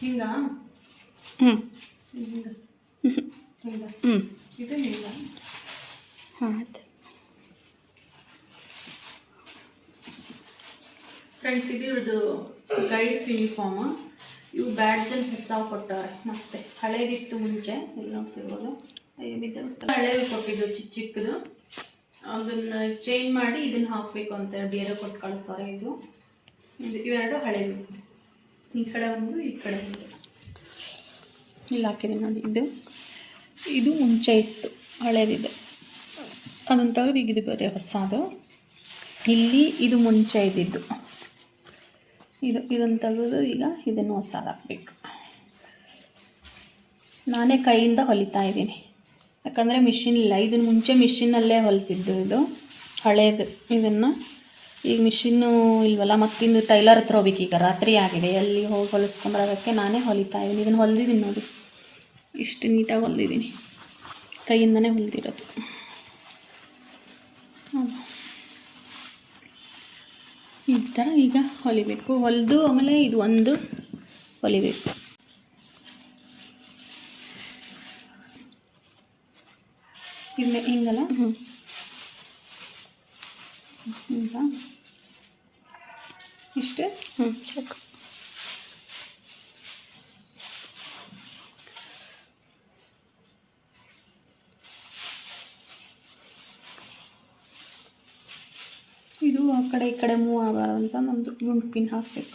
ಹಿಂಗ ಹ್ಞೂ ಹಿಂಗ ಹಿಂಗ ಹ್ಞೂ ಇದು ಹಿಂಗ. ಹಾಂ ಆಯ್ತು ಫ್ರೆಂಡ್ಸ್, ಇದು ಇವ್ರದ್ದು ಗೈಡ್ಸ್ ಯೂನಿಫಾರ್ಮ್. ಇವು ಬ್ಯಾಡ್ಜಲ್ಲಿ ಹೊಸ ಕೊಟ್ಟವ್ರೆ. ಮತ್ತೆ ಹಳೇದಿತ್ತು ಮುಂಚೆ, ಎಲ್ಲ ನೋಡ್ತಿರ್ಬೋದು. ಹಳೇದು ಕೊಟ್ಟಿದ್ದು ಚಿಕ್ಕ ಚಿಕ್ಕದು, ಅದನ್ನು ಚೇಂಜ್ ಮಾಡಿ ಇದನ್ನು ಹಾಕಬೇಕು ಅಂತೇಳಿ ಬೇರೆ ಕೊಟ್ಟು ಕಳಿಸೋರೆ. ಇದು ಇವೆರಡು ಹಳೇದು, ಈ ಕಡೆ ಒಂದು ಈ ಕಡೆ ಒಂದು. ಇಲ್ಲಿ ಹಾಕಿದೆ ನೋಡಿ. ಇದು ಮುಂಚೆ ಇತ್ತು, ಹಳೇದಿದೆ. ಅದನ್ನು ತೆಗೆದು ಈಗ ಇದು ಬೇರೆ ಹೊಸದು. ಇಲ್ಲಿ ಇದು ಮುಂಚೆ ಇದ್ದಿದ್ದು, ಇದನ್ನು ತೆಗೆದು ಈಗ ಇದನ್ನು ಹೊಸದು ಹಾಕಬೇಕು. ನಾನೇ ಕೈಯಿಂದ ಹೊಲಿತಾ ಇದ್ದೀನಿ, ಯಾಕಂದರೆ ಮಿಷಿನ್ ಇಲ್ಲ. ಇದನ್ನು ಮುಂಚೆ ಮಿಷಿನಲ್ಲೇ ಹೊಲಿಸಿದ್ದು, ಇದು ಹಳೇದು. ಇದನ್ನು ಈಗ ಮಿಷಿನ್ನು ಇಲ್ವಲ್ಲ, ಮತ್ತಿಂದು ಟೈಲರ್ ಹತ್ರ ಹೋಗ್ಬೇಕು. ಈಗ ರಾತ್ರಿ ಆಗಿದೆ, ಎಲ್ಲಿ ಹೋಗಿ ಹೊಲಿಸ್ಕೊಂಬರೋದಕ್ಕೆ ನಾನೇ ಹೊಲಿತಾ ಇದ್ದೀನಿ. ಇದನ್ನು ಹೊಲಿದಿದ್ದೀನಿ ನೋಡಿ, ಇಷ್ಟು ನೀಟಾಗಿ ಹೊಲಿದಿದ್ದೀನಿ, ಕೈಯಿಂದನೇ ಹೊಲಿದಿರೋದು. ಈ ಥರ ಈಗ ಹೊಲಿಬೇಕು. ಹೊಲಿದು ಆಮೇಲೆ ಇದು ಒಂದು ಹೊಲಿಬೇಕು. ಹಿಂಗಲ್ಲ, ಈಗ ಇಷ್ಟೇ. ಸಾಕು. ಇದು ಆ ಕಡೆ ಈ ಕಡೆ ಮೂವ್ ಆಗಬಾರ್ದಂತ ನಮ್ಮದು ಗುಂಡು ಪಿನ್ ಹಾಕಬೇಕು.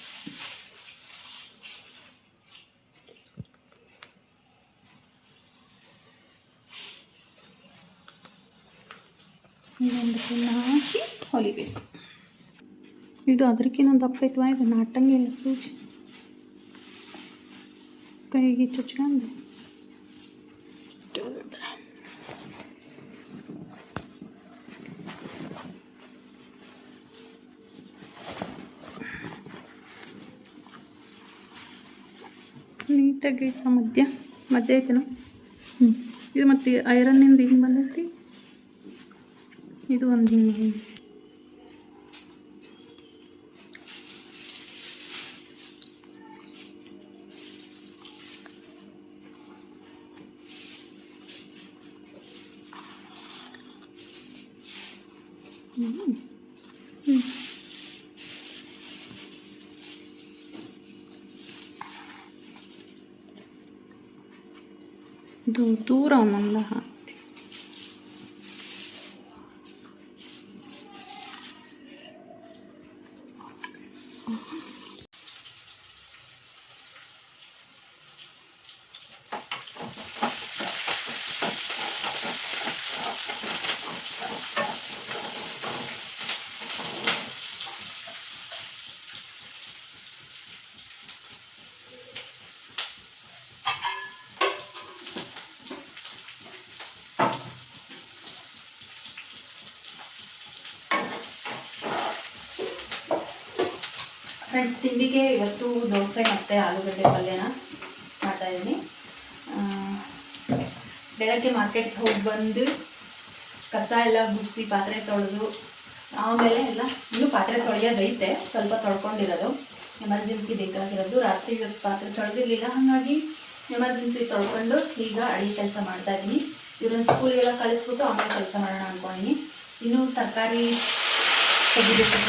ಇನ್ನೊಂದು ಪಿನ್ ಹಾಕಿ ಹೊಲಿಬೇಕು. ಇದು ಅದಕ್ಕಿಂತ ದಪ್ಪ ಐತವಾ, ಇದು ನಾಟಂಗಿಲ್ಲ. ಸೂಜಿ ಕೈಗೆ ಚುಚ್ಕೊಂಡು ನೀಟಾಗಿ ಮಧ್ಯ ಐತೆನೋ. ಇದು ಮತ್ತು ಐರನ್ನಿಂದ ಹಿಂಗೆ ಬಂದೈತಿ. ಇದು ಒಂದು ಹಿಂಗೆ ದೂರ ಒಂದೊಂದು ಹಾಕ್ತೀವಿ. ಫ್ರೆಂಡ್ಸ್, ತಿಂಡಿಗೆ ಇವತ್ತು ದೋಸೆ ಮತ್ತು ಆಲೂಗಡ್ಡೆ ಪಲ್ಯನ ಮಾಡ್ತಾಯಿದ್ದೀನಿ. ಬೆಳಗ್ಗೆ ಮಾರ್ಕೆಟ್ಗೆ ಹೋಗಿ ಬಂದು ಕಸ ಎಲ್ಲ ಗುಡಿಸಿ ಪಾತ್ರೆ ತೊಳೆದು ಆಮೇಲೆ ಎಲ್ಲ ಇನ್ನೂ ಪಾತ್ರೆ ತೊಳೆಯೋದೈತೆ, ಸ್ವಲ್ಪ ತೊಳ್ಕೊಂಡಿರೋದು ಎಮರ್ಜೆನ್ಸಿ ಬೇಕಾಗಿರೋದು. ರಾತ್ರಿ ಇವತ್ತು ಪಾತ್ರೆ ತೊಳೆದಿರಲಿಲ್ಲ, ಹಾಗಾಗಿ ಎಮರ್ಜೆನ್ಸಿ ತೊಳ್ಕೊಂಡು ಈಗ ಅಡುಗೆ ಕೆಲಸ ಮಾಡ್ತಾಯಿದ್ದೀನಿ. ಇವ್ರನ್ನ ಸ್ಕೂಲಿಗೆಲ್ಲ ಕಳಿಸ್ಬಿಟ್ಟು ಆಮೇಲೆ ಕೆಲಸ ಮಾಡೋಣ ಅಂದ್ಕೊಂಡಿನಿ. ಇನ್ನೂ ತರಕಾರಿ ತೆಗಿಬೇಕು.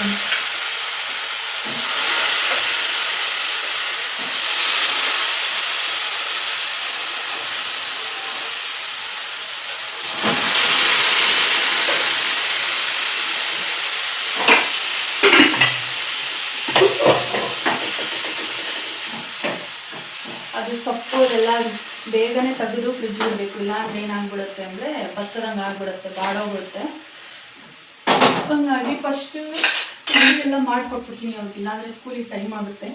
ಅದು ಸೊಪ್ಪು ಅದೆಲ್ಲ ಬೇಗನೆ ತೆಗೆದು ಫ್ರಿಜ್ ಇಡಬೇಕು, ಇಲ್ಲ ಅಂದರೆ ಏನಾಗ್ಬಿಡುತ್ತೆ ಅಂದರೆ ಭತ್ತದಂಗೆ ಆಗ್ಬಿಡುತ್ತೆ, ಬಾಡೋಗ್ಬಿಡುತ್ತೆ. ಹಂಗಾಗಿ ಫಸ್ಟ್ ಎಲ್ಲ ಮಾಡಿಕೊಟ್ಬಿಡ್ತೀನಿ ಅವ್ರಿಗೆ, ಇಲ್ಲಾಂದರೆ ಸ್ಕೂಲಿಗೆ ಟೈಮ್ ಆಗುತ್ತೆ.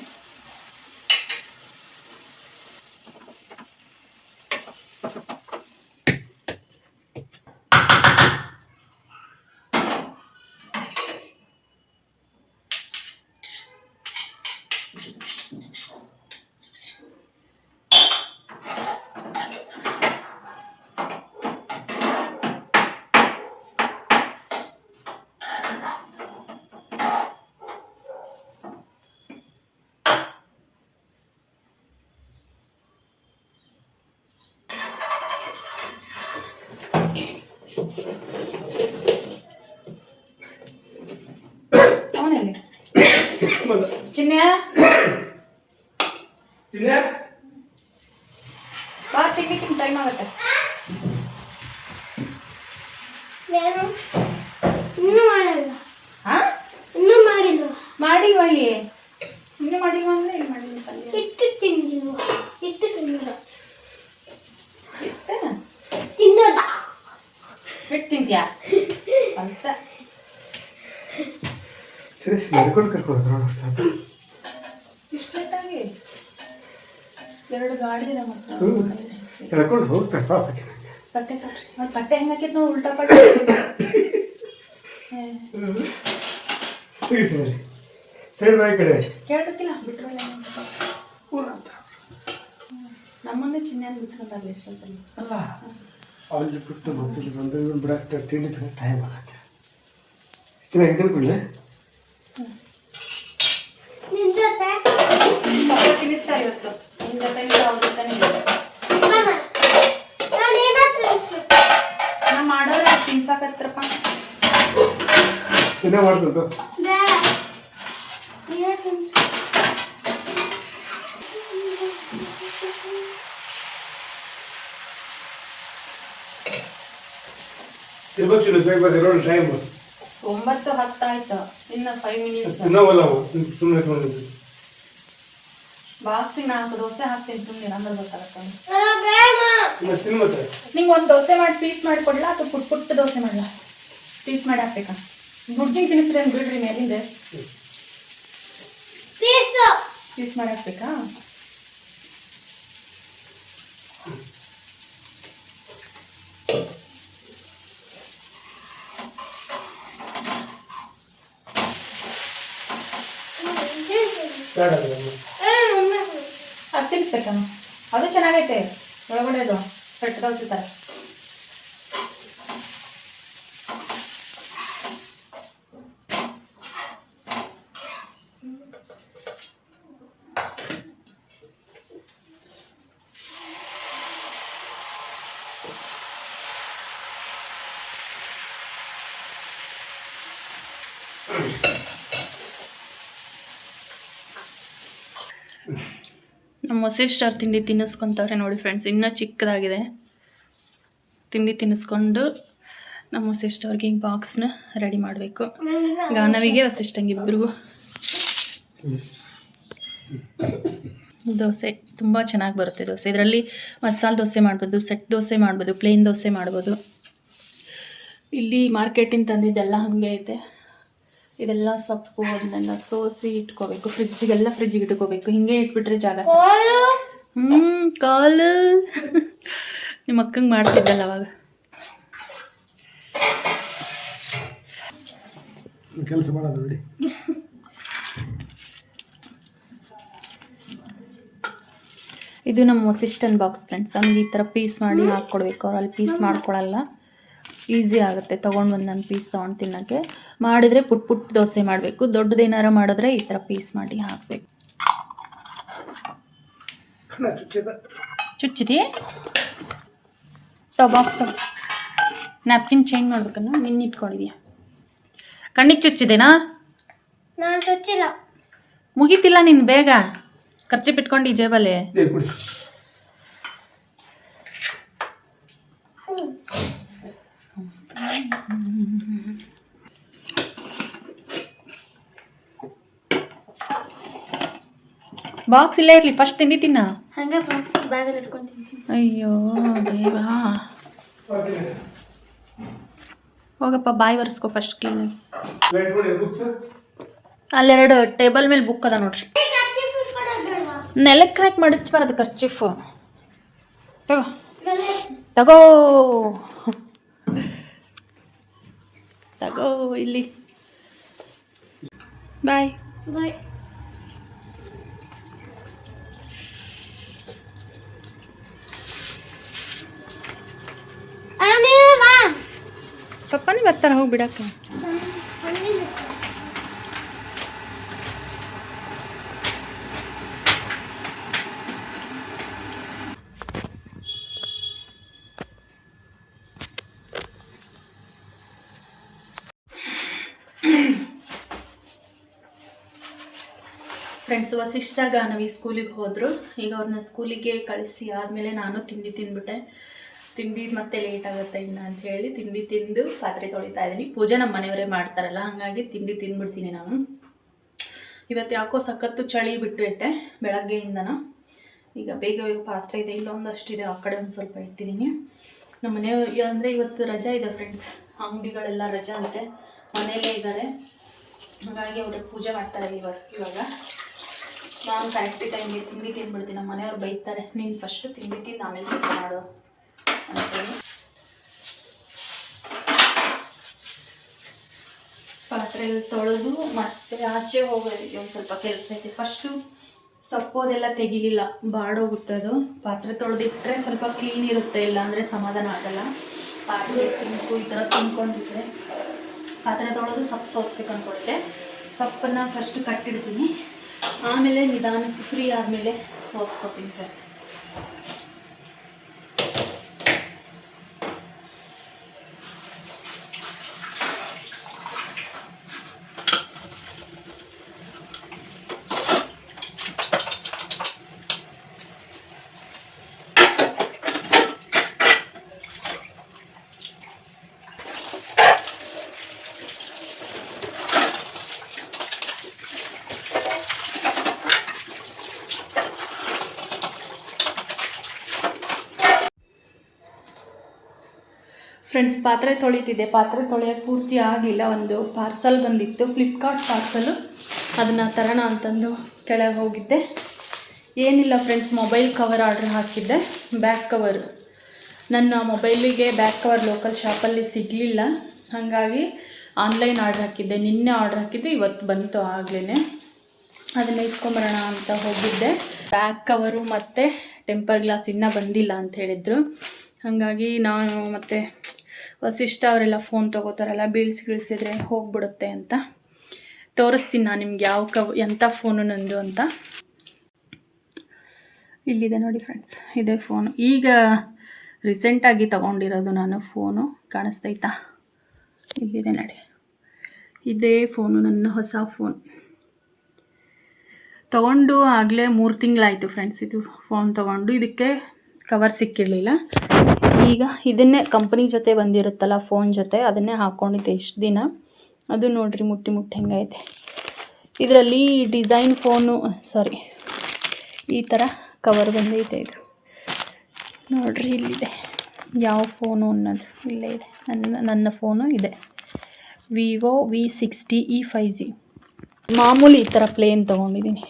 ಇನ್ನೂ ಮಾಡಿಲ್ಲ. ಹಾಂ ಇನ್ನೂ ಮಾಡಿಲ್ಲ. ಮಾಡಿಲ್ವ ಇಲ್ಲಿ ಇನ್ನೂ ಮಾಡಿಲ್ವ ಅಂದರೆ ಇಲ್ಲಿ ಮಾಡಿಲ್ಲ ಪಲ್ಯ ಹಿಟ್ಟು ತಿಂದಿಲ್ಲ. ಹಿಟ್ಟು ತಿಂದಿಲ್ಲ. ಹಿಟ್ಟು ತಿನ್ನೋದ? ಹಿಟ್ಟು ತಿಂತ್ಯಾ ಪಲ್ಸ ಸರಿ ನಡ್ಕೊಂಡು ಕರ್ಕೊಂಡು ಇಷ್ಟು ಲೇಟಾಗಿ 2 ಗಾಡಿ ಇದೆ ಮತ್ತೆ ನಡ್ಕೊಂಡು ಹೋಗ್ತಾರೆ ಪಾಪ ಕಟ್ಟೆ ಕಟ್ರಿ ಮತ್ತು ಕಟ್ಟೆ ಹೆಂಗೆ ಹಾಕಿತ್ತು ನೋಡಿ ಉಲ್ಟಾ ಪಟ್ಟೆ ಸರಿ ಸೈಡ್ ಬಾಯ್ ಕಡೆ ಕೇಳಬೇಕಿಲ್ಲ ಬಿಟ್ರಲ್ಲ ನಮ್ಮನ್ನೇ ಚಿನ್ನ ಬಿಟ್ಕೊಂಡಾಗಲಿ ಎಷ್ಟೊತ್ತಲ್ಲಿ ಅಲ್ಲ ಅಲ್ಲಿ ಬಿಟ್ಟು ಮತ್ತೆ ಬಂದು ಬಿಡಕ್ಕೆ ತಿಂಡಿ ಟೈಮ್ ಆಗುತ್ತೆ ಚೆನ್ನಾಗಿದೆ ಬಿಡಲೆ ನಿನ್ ಜೊತೆ ತಿನ್ನಿಸ್ತಾರೆ ಇವತ್ತು ನಿನ್ನ ಜೊತೆ ಇಲ್ಲ ಅವ್ರ ಜೊತೆನೇ ಇಲ್ಲ ಮಾಮ, ನಾನು ಏನಾದ್ರು ನಾ ಮಾಡೋರು ತಿನ್ಸಾಕತ್ರಪ್ಪ ಚೆನ್ನಾಗಿ ಮಾಡ್ತಂತ ಬೇಡ. ನೀನೇ ತಿನ್ಸು. ಇರ್ಬೇಕು ಚಿನ್ನ ಬೇಗ ಬೇಗ ಇರೋ ಟೈಮ್ 9:10 ಆಯ್ತು ಇನ್ನು 5 ಮಿನಿಟ್ಸ್ ತಿನ್ನವಲ್ಲ ಸುಮ್ಮನೆ ತೊಗೊಂಡಿದ್ದು ಬಾಕ್ಸಿಗೆ 4 ದೋಸೆ ಹಾಕ್ತೀನಿ ಸುಮ್ಮನೆ ಅಂದ್ರೆ ಗೊತ್ತಾಗತ್ತೆ ಬೇಡ. ಮತ್ತೆ ತಿನ್ನು ಮತ್ತೆ ನಿಂಗೆ ಒಂದು ದೋಸೆ ಮಾಡಿ ಪೀಸ್ ಮಾಡಿ ಕೊಡ್ಲಾ ಅಥವಾ ಪುಟ್ ಪುಟ್ಟ ದೋಸೆ ಮಾಡಲಾ ಪೀಸ್ ಮಾಡಿ ಹಾಕ್ಬೇಕಾ ಹುಡ್ಗಿಂಗ್ ತಿನ್ನಿಸ್ರಿ ಅಂತ ಬಿಡ್ರಿ ಮೇಲಿಂದ ಪೀಸು. ಪೀಸ್ ಮಾಡಿ ಹಾಕ್ಬೇಕಾ ಬೇಡ ಅದು ತಿನ್ನಿಸ್ಬೇಕಾ ಅದು ಚೆನ್ನಾಗೈತೆ ಒಳಗಡೆ ಅದು ಸೆಟ್ ದೋಸೆ ಥರ ನಮ್ಮ ಸಿಸ್ಟರ್ ತಿಂಡಿ ತಿನ್ನಿಸ್ಕೊತವ್ರೆ ನೋಡಿ ಫ್ರೆಂಡ್ಸ್ ಇನ್ನೂ ಚಿಕ್ಕದಾಗಿದೆ ತಿಂಡಿ ತಿನ್ನಿಸ್ಕೊಂಡು ನಮ್ಮ ಸಿಸ್ಟರ್ಗೆ ಈಗ ಬಾಕ್ಸ್ನ ರೆಡಿ ಮಾಡಬೇಕು ಗಾನವಿಗೆ ವಸಿಷ್ಠಂಗೆ ಇಬ್ಬರಿಗೂ ದೋಸೆ ತುಂಬ ಚೆನ್ನಾಗಿ ಬರುತ್ತೆ ದೋಸೆ ಇದರಲ್ಲಿ ಮಸಾಲೆ ದೋಸೆ ಮಾಡ್ಬೋದು ಸೆಟ್ ದೋಸೆ ಮಾಡ್ಬೋದು ಪ್ಲೇನ್ ದೋಸೆ ಮಾಡ್ಬೋದು ಇಲ್ಲಿ ಮಾರ್ಕೆಟಿಂದ ತಂದಿದ್ದೆಲ್ಲ ಹಾಗೆ ಐತೆ ಇದೆಲ್ಲ ಸೊಪ್ಪು ಅದನ್ನೆಲ್ಲ ಸೋಸಿ ಇಟ್ಕೋಬೇಕು ಫ್ರಿಜ್ಜಿಗೆ ಇಟ್ಕೋಬೇಕು ಹಿಂಗೆ ಇಟ್ಬಿಟ್ರೆ ಜಾಗ ಕಾಲು ನಿಮ್ಮ ಅಕ್ಕಂಗೆ ಮಾಡ್ತಿದ್ದಲ್ಲ ಅವಾಗ ಕೆಲಸ ಮಾಡೋದು ನೋಡಿ ಇದು ನಮ್ಮ ಸಿಸ್ಟನ್ ಬಾಕ್ಸ್ ಫ್ರೆಂಡ್ಸ್ ನಮ್ಗೆ ಈ ಥರ ಪೀಸ್ ಮಾಡಿ ಹಾಕ್ಕೊಡ್ಬೇಕು ಅವ್ರು ಅಲ್ಲಿ ಪೀಸ್ ಮಾಡ್ಕೊಳಲ್ಲ ಈಸಿ ಆಗುತ್ತೆ ತೊಗೊಂಡು ಬಂದು ನಾನು ಪೀಸ್ ತೊಗೊಂಡು ತಿನ್ನೋಕ್ಕೆ ಮಾಡಿದರೆ ಪುಟ್ ಪುಟ್ ದೋಸೆ ಮಾಡಬೇಕು ದೊಡ್ಡದೇನಾರ ಮಾಡಿದ್ರೆ ಈ ಥರ ಪೀಸ್ ಮಾಡಿ ಹಾಕಬೇಕು ಚುಚ್ಚಿದಿ ಬಾಕ್ಸ್ ನ್ಯಾಪ್ಕಿನ್ ಚೇಂಜ್ ಮಾಡ್ಬೇಕನ್ನ ನಿನ್ನ ಇಟ್ಕೊಂಡಿದ್ಯಾ ಕಣ್ಣಿಗೆ ಚುಚ್ಚಿದೇನಾ ನಾನು ಚುಚ್ಚಿಲ್ಲ. ಮುಗೀತಿಲ್ಲ ನಿನ್ನ ಬೇಗ ಖರ್ಚು ಬಿಟ್ಕೊಂಡು ಜೇಬಲ್ಲಿ ಬಾಕ್ಸ್ ಇಲ್ಲೇ ಇರಲಿ ಫಸ್ಟ್ ತಿಂಡಿ ತಿನ್ನ ಹಂಗೆ ಬಾಕ್ಸ್ ಬ್ಯಾಗಲ್ಲಿ ಇಟ್ಕೊಂಡು ತಿಂತೀನಿ. ಅಯ್ಯೋ ದೇವಾ ಹೋಗಪ್ಪ ಬಾಯಿ ಒರೆಸ್ಕೊ ಫಸ್ಟ್ ಕ್ಲೀನಾಗಿ ಅಲ್ಲೆರಡು ಟೇಬಲ್ ಮೇಲೆ ಬುಕ್ ಅದ ನೋಡ್ರಿ ನೆಲಕ್ಕೆ ಕ್ರ್ಯಾಕ್ ಮಡಚ್ಬಾರ್ದು ಖರ್ಚಿಫು ತಗೋ ತಗೋ ತಗೋ ಇಲ್ಲಿ ಬಾಯ್ ಬಾಯ್. ಪಪ್ಪನೇ ಬರ್ತಾರೆ ಹೋಗಿ ಬಿಡಕ್ಕೆ ಫ್ರೆಂಡ್ಸ್ ವಸಿಷ್ಠ ಗಾನವಿ ಸ್ಕೂಲಿಗೆ ಹೋದರು ಈಗ ಅವ್ರನ್ನ ಸ್ಕೂಲಿಗೆ ಕಳಿಸಿ ಆದಮೇಲೆ ನಾನು ತಿಂಡಿ ತಿಂದ್ಬಿಟ್ಟೆ ತಿಂಡಿ ಮತ್ತೆ ಲೇಟ್ ಆಗುತ್ತೆ ಇನ್ನು ಅಂತ ಹೇಳಿ ತಿಂಡಿ ತಿಂದು ಪಾತ್ರೆ ತೊಳಿತಾ ಇದ್ದೀನಿ. ಪೂಜೆ ನಮ್ಮ ಮನೆಯವರೇ ಮಾಡ್ತಾರಲ್ಲ, ಹಾಗಾಗಿ ತಿಂಡಿ ತಿಂದ್ಬಿಡ್ತೀನಿ ನಾನು. ಇವತ್ತು ಯಾಕೋ ಸಖತ್ತು ಚಳಿ ಬಿಟ್ಟೈತೆ ಬೆಳಗ್ಗೆಯಿಂದನ. ಈಗ ಬೇಗ ಬೇಗ ಪಾತ್ರೆ ಇದೆ, ಇಲ್ಲೊಂದಷ್ಟಿದೆ, ಆ ಕಡೆ ಒಂದು ಸ್ವಲ್ಪ ಇಟ್ಟಿದ್ದೀನಿ. ನಮ್ಮ ಮನೆಯವ್ರಿಗೆ ಅಂದರೆ ಇವತ್ತು ರಜಾ ಇದೆ ಫ್ರೆಂಡ್ಸ್, ಅಂಗಡಿಗಳೆಲ್ಲ ರಜಾ ಅಂತೆ, ಮನೆಯಲ್ಲೇ ಇದ್ದಾರೆ. ಹಾಗಾಗಿ ಅವ್ರಿಗೆ ಪೂಜೆ ಮಾಡ್ತಾರೆ ಇವಾಗ. ನಾನು ಕರೆಕ್ಟ್ ಟೈಮ್ಗೆ ತಿಂಡಿ ತಿಂದ್ಬಿಡ್ತೀನಿ. ನಮ್ಮ ಮನೆಯವ್ರು ಬೈತಾರೆ, ನೀನು ಫಸ್ಟು ತಿಂಡಿ ತಿಂದು ಆಮೇಲೆ ಪೂಜೆ ಮಾಡು ಅಂತೇಳಿ. ಪಾತ್ರೆ ತೊಳೆದು ಮತ್ತೆ ಆಚೆ ಹೋಗೋದಕ್ಕೆ ಒಂದು ಸ್ವಲ್ಪ ಕೆಲಸ ಐತೆ. ಫಸ್ಟು ಸೊಪ್ಪು ಅದೆಲ್ಲ ತೆಗಿಲಿಲ್ಲ, ಬಾಡೋಗುತ್ತೆ ಅದು. ಪಾತ್ರೆ ತೊಳೆದಿಟ್ಟರೆ ಸ್ವಲ್ಪ ಕ್ಲೀನ್ ಇರುತ್ತೆ, ಇಲ್ಲ ಅಂದರೆ ಸಮಾಧಾನ ಆಗಲ್ಲ. ಪಾತ್ರೆ ಸಿಂಕು ಈ ಥರ ತುಂಬ್ಕೊಂಡಿದ್ರೆ ಪಾತ್ರೆ ತೊಳೆದು ಸೊಪ್ಪು ಸೋಸ್ಬೇಕು ಅಂದ್ಕೊಂಡಿದ್ದೆ. ಸೊಪ್ಪನ್ನು ಫಸ್ಟು ಕಟ್ಟಿಡ್ತೀನಿ, ಆಮೇಲೆ ನಿಧಾನಕ್ಕೆ ಫ್ರೀ ಆದಮೇಲೆ ಸೋಸ್ಕೊತೀನಿ ಫ್ರೆಂಡ್ಸ್. ಫ್ರೆಂಡ್ಸ್, ಪಾತ್ರೆ ತೊಳಿತಿದ್ದೆ, ಪಾತ್ರೆ ತೊಳೆಯೋಕ್ಕೆ ಪೂರ್ತಿ ಆಗಲಿಲ್ಲ. ಒಂದು ಪಾರ್ಸಲ್ ಬಂದಿತ್ತು, ಫ್ಲಿಪ್ಕಾರ್ಟ್ ಪಾರ್ಸಲು, ಅದನ್ನು ತರೋಣ ಅಂತಂದು ಕೆಳಗೆ ಹೋಗಿದ್ದೆ. ಏನಿಲ್ಲ ಫ್ರೆಂಡ್ಸ್, ಮೊಬೈಲ್ ಕವರ್ ಆರ್ಡ್ರ್ ಹಾಕಿದ್ದೆ, ಬ್ಯಾಕ್ ಕವರು. ನನ್ನ ಮೊಬೈಲಿಗೆ ಬ್ಯಾಕ್ ಕವರ್ ಲೋಕಲ್ ಶಾಪಲ್ಲಿ ಸಿಗಲಿಲ್ಲ, ಹಾಗಾಗಿ ಆನ್ಲೈನ್ ಆರ್ಡ್ರ್ ಹಾಕಿದ್ದೆ. ನಿನ್ನೆ ಆರ್ಡ್ರ್ ಹಾಕಿದ್ದೆ, ಇವತ್ತು ಬಂತು ಆಗಲೇ. ಅದನ್ನ ಇಸ್ಕೊಂಬರೋಣ ಅಂತ ಹೋಗಿದ್ದೆ. ಬ್ಯಾಕ್ ಕವರು ಮತ್ತು ಟೆಂಪರ್ ಗ್ಲಾಸ್ ಇನ್ನೂ ಬಂದಿಲ್ಲ ಅಂತ ಹೇಳಿದರು. ಹಾಗಾಗಿ ನಾನು ಮತ್ತು ವಸಿಷ್ಠ ಅವರೆಲ್ಲ ಫೋನ್ ತೊಗೋತಾರಲ್ಲ, ಬೀಳ್ಸಿದ್ರೆ ಹೋಗ್ಬಿಡುತ್ತೆ ಅಂತ ತೋರಿಸ್ತೀನಿ ನಾನು ನಿಮ್ಗೆ ಎಂಥ ಫೋನು ನಂದು ಅಂತ. ಇಲ್ಲಿದೆ ನೋಡಿ ಫ್ರೆಂಡ್ಸ್, ಇದೇ ಫೋನು. ಈಗ ರೀಸೆಂಟಾಗಿ ತೊಗೊಂಡಿರೋದು ನಾನು ಫೋನು, ಕಾಣಿಸ್ತೈತಾ? ಇಲ್ಲಿದೆ ನೋಡಿ, ಇದೇ ಫೋನು, ನನ್ನ ಹೊಸ ಫೋನ್. ತೊಗೊಂಡು ಆಗಲೇ 3 ತಿಂಗಳಾಯಿತು ಫ್ರೆಂಡ್ಸ್ ಇದು ಫೋನ್ ತೊಗೊಂಡು. ಇದಕ್ಕೆ ಕವರ್ ಸಿಕ್ಕಿರಲಿಲ್ಲ. ಈಗ ಇದನ್ನೇ ಕಂಪ್ನಿ ಜೊತೆ ಬಂದಿರುತ್ತಲ್ಲ ಫೋನ್ ಜೊತೆ, ಅದನ್ನೇ ಹಾಕ್ಕೊಂಡಿದ್ದೆ ಇಷ್ಟು ದಿನ. ಅದು ನೋಡಿರಿ ಮುಟ್ಟಿ ಹೆಂಗೈತೆ. ಇದರಲ್ಲಿ ಡಿಸೈನ್ ಫೋನು, ಈ ಥರ ಕವರ್ ಬಂದೈತೆ. ಇದು ನೋಡಿರಿ, ಇಲ್ಲಿದೆ ಯಾವ ಫೋನು ಅನ್ನೋದು, ಇಲ್ಲೇ ಇದೆ. ನನ್ನ ಫೋನು ಇದೆ, ವಿವೋ V60e 5G. ಮಾಮೂಲಿ ಈ ಥರ ಪ್ಲೇನ್ ತೊಗೊಂಡಿದ್ದೀನಿ.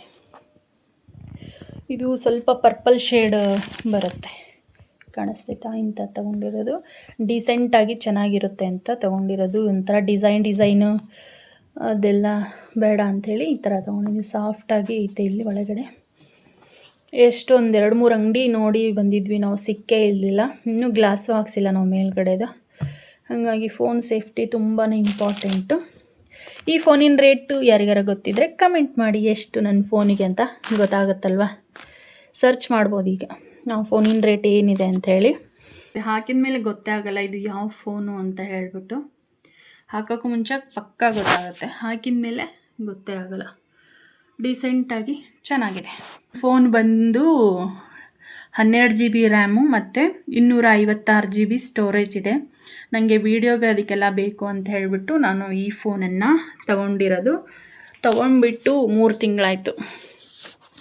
ಇದು ಸ್ವಲ್ಪ ಪರ್ಪಲ್ ಶೇಡ್ ಬರುತ್ತೆ, ಕಾಣಿಸ್ತೈತಾ? ಇಂಥ ತೊಗೊಂಡಿರೋದು ಡೀಸೆಂಟಾಗಿ ಚೆನ್ನಾಗಿರುತ್ತೆ ಅಂತ ತೊಗೊಂಡಿರೋದು. ಒಂಥರ ಡಿಸೈನು ಅದೆಲ್ಲ ಬೇಡ ಅಂಥೇಳಿ ಈ ಥರ ತೊಗೊಂಡಿದ್ದೀವಿ. ಸಾಫ್ಟಾಗಿ ಐತೆ ಇಲ್ಲಿ ಒಳಗಡೆ. ಒಂದು 2-3 ಅಂಗಡಿ ನೋಡಿ ಬಂದಿದ್ವಿ ನಾವು, ಸಿಕ್ಕೇ ಇರಲಿಲ್ಲ. ಇನ್ನೂ ಗ್ಲಾಸು ಹಾಕ್ಸಿಲ್ಲ ನಾವು ಮೇಲ್ಗಡೆದು. ಹಾಗಾಗಿ ಫೋನ್ ಸೇಫ್ಟಿ ತುಂಬಾ ಇಂಪಾರ್ಟೆಂಟು. ಈ ಫೋನಿನ ರೇಟು ಯಾರಿಗಾರ ಗೊತ್ತಿದ್ದರೆ ಕಮೆಂಟ್ ಮಾಡಿ, ಎಷ್ಟು ನನ್ನ ಫೋನಿಗೆ ಅಂತ ಗೊತ್ತಾಗುತ್ತಲ್ವ. ಸರ್ಚ್ ಮಾಡ್ಬೋದು ಈಗ ನಾವು ಫೋನಿನ ರೇಟ್ ಏನಿದೆ ಅಂಥೇಳಿ. ಹಾಕಿದ ಮೇಲೆ ಗೊತ್ತೇ ಆಗೋಲ್ಲ ಇದು ಯಾವ ಫೋನು ಅಂತ ಹೇಳಿಬಿಟ್ಟು. ಹಾಕೋಕ್ಕೂ ಮುಂಚೆ ಪಕ್ಕಾ ಗೊತ್ತಾಗುತ್ತೆ, ಹಾಕಿದ ಮೇಲೆ ಗೊತ್ತೇ ಆಗೋಲ್ಲ. ಡೀಸೆಂಟಾಗಿ ಚೆನ್ನಾಗಿದೆ. ಫೋನ್ ಬಂದು 12 GB ರ್ಯಾಮು ಮತ್ತು 256 GB ಸ್ಟೋರೇಜ್ ಇದೆ. ನನಗೆ ವೀಡಿಯೋಗೆ ಅದಕ್ಕೆಲ್ಲ ಬೇಕು ಅಂತ ಹೇಳಿಬಿಟ್ಟು ನಾನು ಈ ಫೋನನ್ನು ತೊಗೊಂಡಿರೋದು. ತೊಗೊಂಡ್ಬಿಟ್ಟು 3 ತಿಂಗಳಾಯಿತು.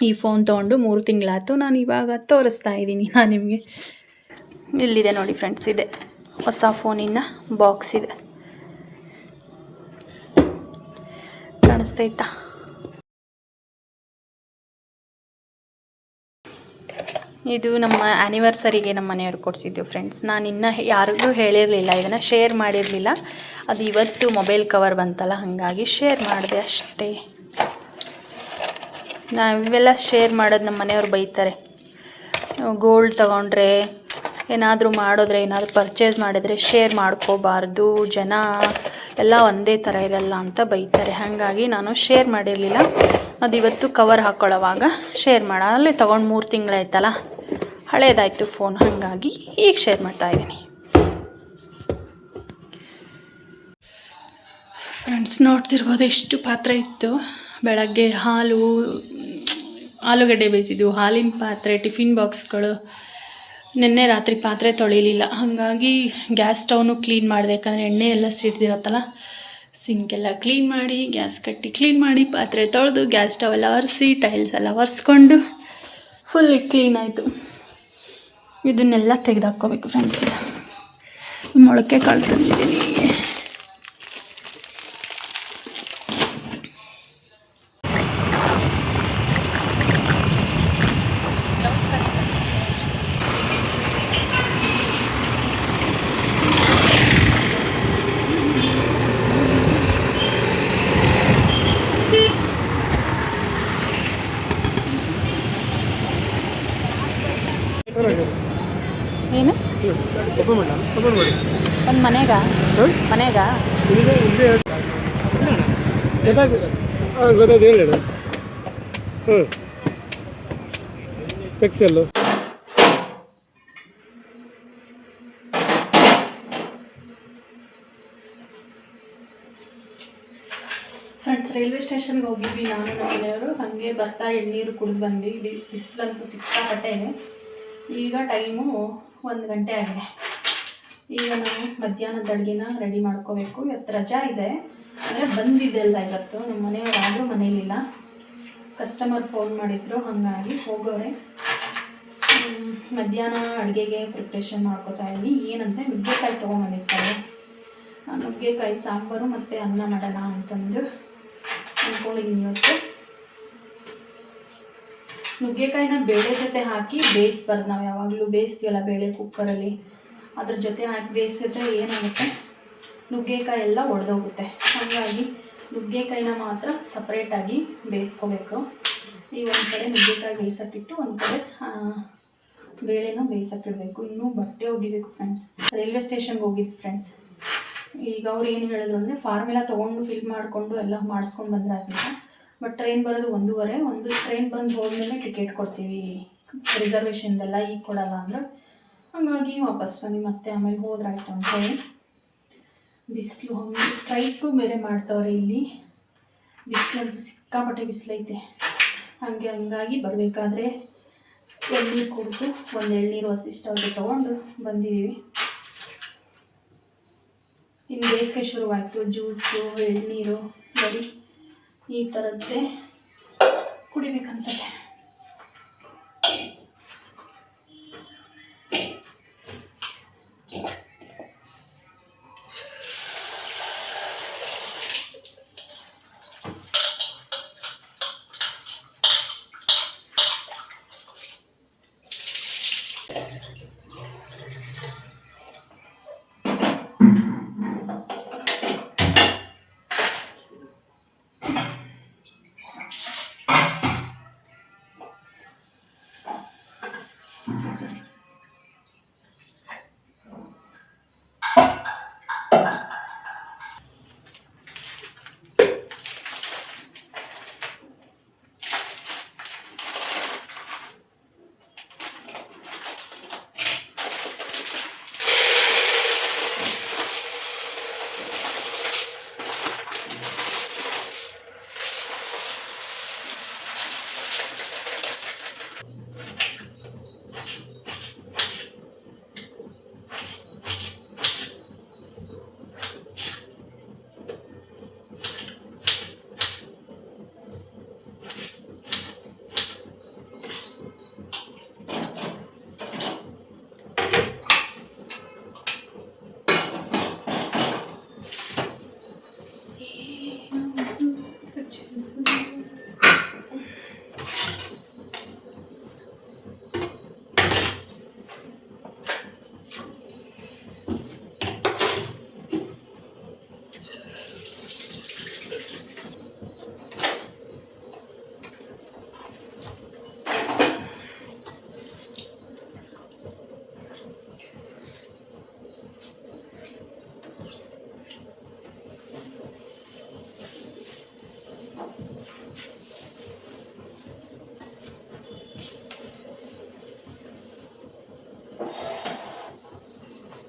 ಈ ಫೋನ್ ತೊಗೊಂಡು 3 ತಿಂಗಳಾಯಿತು. ನಾನು ಇವಾಗ ತೋರಿಸ್ತಾ ಇದ್ದೀನಿ ನಾನು ನಿಮಗೆ. ಇಲ್ಲಿದೆ ನೋಡಿ ಫ್ರೆಂಡ್ಸ್, ಇದೆ ಹೊಸ ಫೋನಿನ ಬಾಕ್ಸ್ ಇದೆ, ಕಾಣಿಸ್ತೈತಾ? ಇದು ನಮ್ಮ ಆ್ಯನಿವರ್ಸರಿಗೆ ನಮ್ಮ ಮನೆಯವ್ರು ಕೊಡಿಸಿದ್ದು ಫ್ರೆಂಡ್ಸ್. ನಾನು ಇನ್ನೂ ಯಾರಿಗೂ ಹೇಳಿರಲಿಲ್ಲ, ಇದನ್ನು ಶೇರ್ ಮಾಡಿರಲಿಲ್ಲ. ಅದು ಇವತ್ತು ಮೊಬೈಲ್ ಕವರ್ ಬಂತಲ್ಲ, ಹಾಗಾಗಿ ಶೇರ್ ಮಾಡಿದೆ ಅಷ್ಟೇ. ಇವೆಲ್ಲ ಶೇರ್ ಮಾಡೋದು ನಮ್ಮ ಮನೆಯವ್ರು ಬೈತಾರೆ. ಗೋಲ್ಡ್ ತೊಗೊಂಡ್ರೆ, ಏನಾದರೂ ಮಾಡಿದ್ರೆ, ಏನಾದರೂ ಪರ್ಚೇಸ್ ಮಾಡಿದರೆ ಶೇರ್ ಮಾಡ್ಕೋಬಾರ್ದು, ಜನ ಎಲ್ಲ ಒಂದೇ ಥರ ಇರಲ್ಲ ಅಂತ ಬೈತಾರೆ. ಹಾಗಾಗಿ ನಾನು ಶೇರ್ ಮಾಡಿರಲಿಲ್ಲ. ಅದು ಇವತ್ತು ಕವರ್ ಹಾಕ್ಕೊಳ್ಳೋವಾಗ ಶೇರ್ ಅಲ್ಲೇ ತೊಗೊಂಡು 3 ತಿಂಗಳಾಯ್ತಲ್ಲ, ಹಳೇದಾಯಿತು ಫೋನ್, ಹಾಗಾಗಿ ಈಗ ಶೇರ್ ಮಾಡ್ತಾಯಿದ್ದೀನಿ. ಫ್ರೆಂಡ್ಸ್ ನೋಡ್ತಿರ್ಬೋದು ಎಷ್ಟು ಪಾತ್ರೆ ಇತ್ತು. ಬೆಳಗ್ಗೆ ಆಲೂಗಡ್ಡೆ ಬೇಯಿಸಿದ್ದು, ಹಾಲಿನ ಪಾತ್ರೆ, ಟಿಫಿನ್ ಬಾಕ್ಸ್ಗಳು, ನಿನ್ನೆ ರಾತ್ರಿ ಪಾತ್ರೆ ತೊಳಿಲಿಲ್ಲ, ಹಾಗಾಗಿ ಗ್ಯಾಸ್ ಸ್ಟವ್ನು ಕ್ಲೀನ್ ಮಾಡಿದೆ. ಯಾಕಂದರೆ ಎಣ್ಣೆ ಎಲ್ಲ ಸಿಡ್ದಿರತ್ತಲ್ಲ, ಸಿಂಕೆಲ್ಲ ಕ್ಲೀನ್ ಮಾಡಿ, ಗ್ಯಾಸ್ ಕಟ್ಟಿ ಕ್ಲೀನ್ ಮಾಡಿ, ಪಾತ್ರೆ ತೊಳೆದು, ಗ್ಯಾಸ್ ಸ್ಟವ್ ಎಲ್ಲ ಒರೆಸಿ, ಟೈಲ್ಸ್ ಎಲ್ಲ ಒರೆಸ್ಕೊಂಡು ಫುಲ್ ಕ್ಲೀನ್ ಆಯಿತು. ಇದನ್ನೆಲ್ಲ ತೆಗೆದಾಕ್ಕೋಬೇಕು ಫ್ರೆಂಡ್ಸ್. ಮೊಳಕೆ ಕಾಳು ತಂದಿದ್ದೀನಿ. ಏನು ಒಂದು ಮನೆಗ ಗೊತ್ತಾಯ್ತು ಹೇಳಿ. ಎಕ್ಸೆಲ್ಲು ಫ್ರೆಂಡ್ಸ್, ರೈಲ್ವೆ ಸ್ಟೇಷನ್ಗೆ ಹೋಗಿದ್ವಿ ನಾನು ನಮ್ಮ ಮನೆಯವರು. ಹಾಗೆ ಬರ್ತಾ ಎಳ್ನೀರು ಕುಡಿದು ಬಂದ್ವಿ. ಬಿಸಿಲಂತೂ ಸಿಕ್ಕಾಪಟ್ಟೆ ಇದೆ. ಈಗ ಟೈಮು 1 ಗಂಟೆ ಆಗಿದೆ. ಈಗ ನಾವು ಮಧ್ಯಾಹ್ನದ ಅಡುಗೆನ ರೆಡಿ ಮಾಡ್ಕೋಬೇಕು. ಇವತ್ತು ರಜಾ ಇದೆ, ಅಂದರೆ ಬಂದಿದ್ದೆಲ್ಲ ಇವತ್ತು. ನಮ್ಮ ಮನೆಯವರಾದರೂ ಮನೇಲಿಲ್ಲ, ಕಸ್ಟಮರ್ ಫೋನ್ ಮಾಡಿದ್ರು, ಹಾಗಾಗಿ ಹೋಗೋರೆ. ಮಧ್ಯಾಹ್ನ ಅಡುಗೆಗೆ ಪ್ರಿಪ್ರೇಷನ್ ಮಾಡ್ಕೋತಾ ಇದ್ದೀನಿ. ಏನಂದರೆ ನುಗ್ಗೆಕಾಯಿ ತೊಗೊಂಬಂದಿರ್ತಾರೆ. ನುಗ್ಗೆಕಾಯಿ ಸಾಂಬಾರು ಮತ್ತು ಅನ್ನ ಮಾಡೋಣ ಅಂತಂದು ಅಂದ್ಕೊಂಡಿದ್ದೀನಿ. ಇವತ್ತು ನುಗ್ಗೆಕಾಯಿನ ಬೇಳೆ ಜೊತೆ ಹಾಕಿ ಬೇಯಿಸ್ಬಾರ್ದು. ನಾವು ಯಾವಾಗಲೂ ಬೇಯಿಸ್ತೀವಲ್ಲ ಬೇಳೆ ಕುಕ್ಕರಲ್ಲಿ, ಅದ್ರ ಜೊತೆ ಹಾಕಿ ಬೇಯಿಸಿದ್ರೆ ಏನಾಗುತ್ತೆ, ನುಗ್ಗೆಕಾಯಿ ಎಲ್ಲ ಒಡೆದೋಗುತ್ತೆ. ಹಾಗಾಗಿ ನುಗ್ಗೆಕಾಯಿನ ಮಾತ್ರ ಸಪ್ರೇಟಾಗಿ ಬೇಯಿಸ್ಕೋಬೇಕು. ಈ ಒಂದು ಕಡೆ ನುಗ್ಗೆಕಾಯಿ ಬೇಯಿಸೋಕ್ಕಿಟ್ಟು ಒಂದು ಕಡೆ ಬೇಳೆನ ಬೇಯಿಸೋಕ್ಕಿಡಬೇಕು. ಇನ್ನೂ ಬಟ್ಟೆ ಒಗಿಬೇಕು ಫ್ರೆಂಡ್ಸ್. ರೈಲ್ವೆ ಸ್ಟೇಷನ್ಗೆ ಹೋಗಿದ್ವಿ ಫ್ರೆಂಡ್ಸ್. ಈಗ ಅವ್ರು ಏನು ಹೇಳಿದ್ರು ಅಂದರೆ ಫಾರ್ಮೆಲ್ಲ ತೊಗೊಂಡು ಫಿಲ್ ಮಾಡಿಕೊಂಡು ಎಲ್ಲ ಮಾಡಿಸ್ಕೊಂಡು ಬಂದರೆ ಅಂತ. ಬಟ್ ಟ್ರೈನ್ ಬರೋದು 1:30. ಒಂದು ಟ್ರೈನ್ ಬಂದು ಹೋದ್ಮೇಲೆ ಟಿಕೆಟ್ ಕೊಡ್ತೀವಿ, ರಿಸರ್ವೇಷನ್ದೆಲ್ಲ ಈಗ ಕೊಡಲ್ಲ ಅಂದ್ರೆ. ಹಾಗಾಗಿ ವಾಪಸ್ ಬನ್ನಿ, ಮತ್ತೆ ಆಮೇಲೆ ಹೋದ್ರಾಯ್ತು ಅಂತ ಹೇಳಿ. ಬಿಸಿಲು ಹಂಗೆ ಸ್ಟ್ರೈಕು ಬೇರೆ ಮಾಡ್ತವ್ರೆ ಇಲ್ಲಿ. ಬಿಸಿಲಂತೂ ಸಿಕ್ಕಾಪಟ್ಟೆ ಬಿಸಿಲೈತೆ. ಹಂಗಾಗಿ ಬರಬೇಕಾದ್ರೆ ಎಳ್ನೀರು ಕುಡಿದು ಒಂದು ಎಳ್ನೀರು ಹಸಿಷ್ಟವ್ರಿಗೆ ತೊಗೊಂಡು ಬಂದಿದ್ದೀವಿ. ಇನ್ನು ಬೇಸಿಗೆ ಶುರುವಾಯಿತು. ಜ್ಯೂಸು, ಎಳ್ನೀರು ಬರೀ ಈ ಥರದ್ದೇ ಕುಡಿಬೇಕನ್ಸುತ್ತೆ.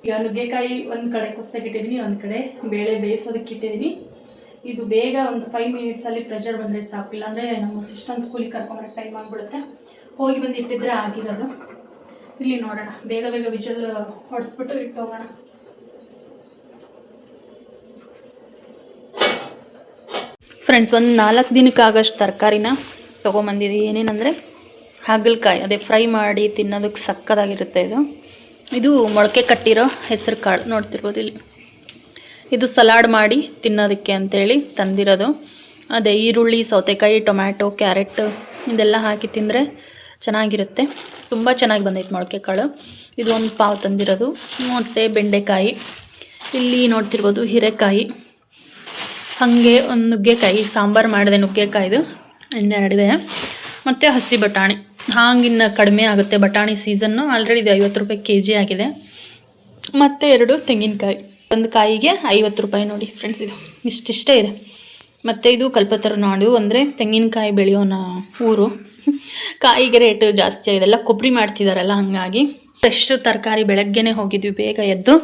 ಈಗ ನುಗ್ಗೆಕಾಯಿ ಒಂದು ಕಡೆ ಕುದಿಸೋಕ್ಕಿಟ್ಟಿದ್ದೀನಿ, ಒಂದು ಕಡೆ ಬೇಳೆ ಬೇಯಿಸೋದಕ್ಕೆ ಇಟ್ಟಿದ್ದೀನಿ. ಇದು ಬೇಗ ಒಂದು 5 ಮಿನಿಟ್ಸಲ್ಲಿ ಪ್ರೆಷರ್ ಬಂದರೆ ಸಾಕು. ಇಲ್ಲಾಂದರೆ ನಮ್ಮ ಸಿಸ್ಟಮ್ ಸ್ಕೂಲಿಗೆ ಕರ್ಕೊಂಬರೋಕ್ಕೆ ಟೈಮ್ ಆಗಿಬಿಡುತ್ತೆ. ಹೋಗಿ ಬಂದು ಇಟ್ಟಿದ್ರೆ ಆಗಿರೋದು. ಇಲ್ಲಿ ನೋಡೋಣ, ಬೇಗ ಬೇಗ ವಿಜಲ್ ಹೊಡೆಸ್ಬಿಟ್ಟು ಇಟ್ಟು ಹೋಗೋಣ. ಫ್ರೆಂಡ್ಸ್, ಒಂದು 4 ದಿನಕ್ಕಾಗಷ್ಟು ತರಕಾರಿನ ತೊಗೊಂಬಂದಿದ್ದೀವಿ. ಏನೇನೆಂದರೆ ಹಾಗಲಕಾಯಿ, ಅದೇ ಫ್ರೈ ಮಾಡಿ ತಿನ್ನೋದಕ್ಕೆ ಸಕ್ಕತ್ತಾಗಿರುತ್ತೆ ಇದು ಮೊಳಕೆ ಕಟ್ಟಿರೋ ಹೆಸರು ಕಾಳು ನೋಡ್ತಿರ್ಬೋದು ಇಲ್ಲಿ. ಇದು ಸಲಾಡ್ ಮಾಡಿ ತಿನ್ನೋದಕ್ಕೆ ಅಂತೇಳಿ ತಂದಿರೋದು. ಅದೇ ಈರುಳ್ಳಿ, ಸೌತೆಕಾಯಿ, ಟೊಮ್ಯಾಟೊ, ಕ್ಯಾರೆಟ್ ಇದೆಲ್ಲ ಹಾಕಿ ತಿಂದರೆ ಚೆನ್ನಾಗಿರುತ್ತೆ. ತುಂಬ ಚೆನ್ನಾಗಿ ಬಂದೈತೆ ಮೊಳಕೆ ಕಾಳು. ಇದು ಒಂದು ಪಾವು ತಂದಿರೋದು. ಮತ್ತು ಬೆಂಡೆಕಾಯಿ, ಇಲ್ಲಿ ನೋಡ್ತಿರ್ಬೋದು ಹೀರೆಕಾಯಿ, ಹಾಗೆ ಒಂದು ನುಗ್ಗೆಕಾಯಿ, ಸಾಂಬಾರು ಮಾಡಿದೆ ನುಗ್ಗೆಕಾಯಿದು ಇನ್ನೆರಡಿದೆ. ಮತ್ತು ಹಸಿ ಬಟಾಣಿ, ಹಾಂಗಿನ್ನ ಕಡಿಮೆ ಆಗುತ್ತೆ, ಬಟಾಣಿ ಸೀಸನ್ನು ಆಲ್ರೆಡಿ ಇದು 50 ರೂಪಾಯಿ kg ಆಗಿದೆ. ಮತ್ತು 2 ತೆಂಗಿನಕಾಯಿ, ಒಂದು ಕಾಯಿಗೆ 50 ರೂಪಾಯಿ ನೋಡಿ ಫ್ರೆಂಡ್ಸ್. ಇದು ಇಷ್ಟಿಷ್ಟೇ ಇದೆ. ಮತ್ತು ಇದು ಕಲ್ಪತರುನಾಡು ಅಂದರೆ ತೆಂಗಿನಕಾಯಿ ಬೆಳೆಯೋನ ಊರು. ಕಾಯಿಗೆ ರೇಟು ಜಾಸ್ತಿ ಇದೆಲ್ಲ ಕೊಬ್ಬರಿ ಮಾಡ್ತಿದ್ದಾರಲ್ಲ, ಹಾಗಾಗಿ ಎಷ್ಟು ತರಕಾರಿ ಬೆಳಗ್ಗೆನೇ ಹೋಗಿದ್ವಿ ಬೇಗ ಎದ್ದು.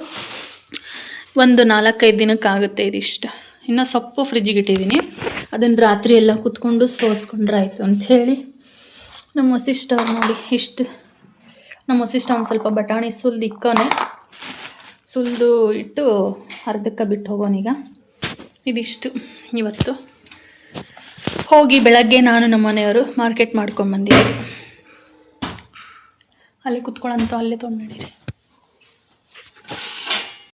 ಒಂದು 4-5 ದಿನಕ್ಕಾಗುತ್ತೆ ಇದಿಷ್ಟು. ಇನ್ನು ಸೊಪ್ಪು ಫ್ರಿಜ್ಜಿಗೆ ಇಟ್ಟಿದ್ದೀನಿ, ಅದನ್ನು ರಾತ್ರಿ ಎಲ್ಲ ಕೂತ್ಕೊಂಡು ಸೋಸ್ಕೊಂಡ್ರೆ ಆಯಿತು ಅಂಥೇಳಿ. ನಮ್ಮ ವಸಿಷ್ಠ ನೋಡಿ ಇಷ್ಟು, ನಮ್ಮ ವಸಿಷ್ಠ ಒಂದು ಸ್ವಲ್ಪ ಬಟಾಣಿ ಸುಲಿದು ಇಟ್ಟು ಅರ್ಧಕ್ಕೆ ಬಿಟ್ಟು ಹೋಗೋನೀಗ. ಇದಿಷ್ಟು ಇವತ್ತು ಹೋಗಿ ಬೆಳಗ್ಗೆ ನಾನು ನಮ್ಮ ಮನೆಯವರು ಮಾರ್ಕೆಟ್ ಮಾಡ್ಕೊಂಡ್ಬಂದಿರೋದು. ಅಲ್ಲಿ ಕುತ್ಕೊಳ್ಳೋಂಥ ಅಲ್ಲೇ ತೊಗೊಂಡಿರಿ.